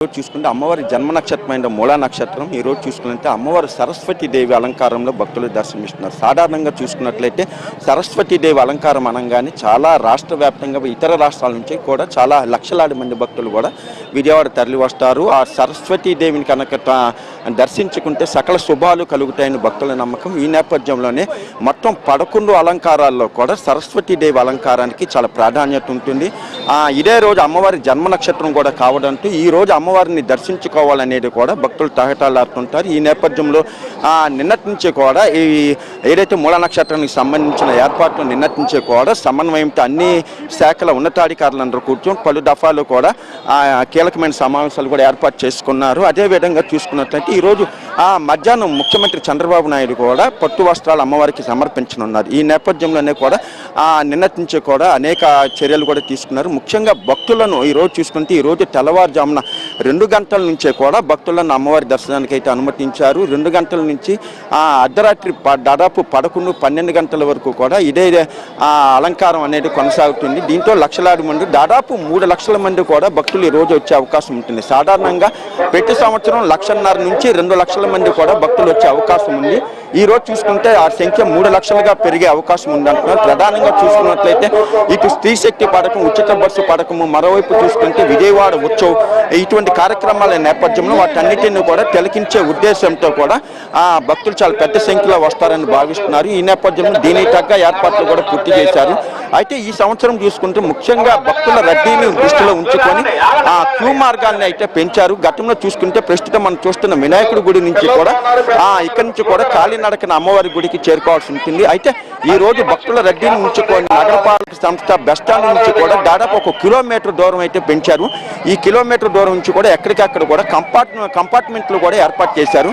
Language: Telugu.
రోజు చూసుకుంటే అమ్మవారి జన్మ నక్షత్రమైన మూలా నక్షత్రం ఈ రోజు చూసుకుంటే అమ్మవారి సరస్వతి దేవి అలంకారంలో భక్తులు దర్శనమిస్తున్నారు. సాధారణంగా చూసుకున్నట్లయితే సరస్వతి దేవి అలంకారం అనగానే చాలా రాష్ట్ర వ్యాప్తంగా ఇతర రాష్ట్రాల నుంచి కూడా చాలా లక్షలాది మంది భక్తులు కూడా విజయవాడ తరలి వస్తారు. ఆ సరస్వతి దేవిని కనుక దర్శించుకుంటే సకల శుభాలు కలుగుతాయని భక్తుల నమ్మకం. ఈ నేపథ్యంలోనే మొత్తం 11 అలంకారాల్లో కూడా సరస్వతి దేవి అలంకారానికి చాలా ప్రాధాన్యత ఉంటుంది. ఇదే రోజు అమ్మవారి జన్మ నక్షత్రం కూడా కావడంతో ఈ రోజు అమ్మవారిని దర్శించుకోవాలనేది కూడా భక్తులు తహటాలాడుతుంటారు. ఈ నేపథ్యంలో నిన్నటి నుంచి కూడా ఈ ఏదైతే మూల నక్షత్రానికి సంబంధించిన ఏర్పాట్లు నిన్నటి నుంచే కూడా సమన్వయంతో అన్ని శాఖల ఉన్నతాధికారులందరూ కూర్చొని పలు దఫాలు కూడా కీలకమైన సమావేశాలు కూడా ఏర్పాటు చేసుకున్నారు. అదేవిధంగా చూసుకున్నట్లయితే ఈరోజు మధ్యాహ్నం ముఖ్యమంత్రి చంద్రబాబు నాయుడు కూడా పట్టు వస్త్రాలు అమ్మవారికి సమర్పించనున్నారు. ఈ నేపథ్యంలోనే కూడా నిన్నటి నుంచి కూడా అనేక చర్యలు కూడా తీసుకున్నారు. ముఖ్యంగా భక్తులను ఈరోజు చూసుకుంటే ఈరోజు తెల్లవారుజామున 2 గంటల నుంచే కూడా భక్తులను అమ్మవారి దర్శనానికి అయితే అనుమతించారు. 2 గంటల నుంచి అర్ధరాత్రి దాదాపు 11-12 గంటల వరకు కూడా ఇదే అలంకారం అనేది కొనసాగుతుంది. దీంతో లక్షలాది మంది దాదాపు 3 లక్షల మంది కూడా భక్తులు ఈ రోజు వచ్చే అవకాశం ఉంటుంది. సాధారణంగా ప్రతి సంవత్సరం 1.5 నుంచి 2 లక్షల మంది కూడా భక్తులు వచ్చే అవకాశం ఉంది. ఈ రోజు చూసుకుంటే ఆ సంఖ్య 3 లక్షలుగా పెరిగే అవకాశం ఉందంటున్నారు. ప్రధానంగా చూసుకున్నట్లయితే ఇటు స్త్రీ శక్తి పథకం, ఉచిత బస్సు పథకము, మరోవైపు చూసుకుంటే విజయవాడ ఉత్సవ్, ఇటువంటి కార్యక్రమాల నేపథ్యంలో వాటన్నిటిని కూడా తిలకించే ఉద్దేశంతో కూడా భక్తులు చాలా పెద్ద సంఖ్యలో వస్తారని భావిస్తున్నారు. ఈ నేపథ్యంలో దీనికి తగ్గ ఏర్పాట్లు కూడా పూర్తి చేశారు. అయితే ఈ సంవత్సరం చూసుకుంటే ముఖ్యంగా భక్తుల రద్దీని దృష్టిలో ఉంచుకొని క్యూ మార్గాన్ని అయితే పెంచారు. గతంలో చూసుకుంటే ప్రస్తుతం మనం చూస్తున్న వినాయకుడి గుడి నుంచి కూడా ఇక్కడి నుంచి కూడా కాలినడకన అమ్మవారి గుడికి చేరుకోవాల్సి ఉంటుంది. అయితే ఈ రోజు భక్తుల రద్దీని ఉంచుకొని నగరపాలక సంస్థ బస్టాండ్ నుంచి కూడా దాదాపు 1 కిలోమీటర్ దూరం అయితే పెంచారు. ఈ కిలోమీటర్ దూరం నుంచి కూడా ఎక్కడికక్కడ కూడా కంపార్ట్మెంట్లు కూడా ఏర్పాటు చేశారు.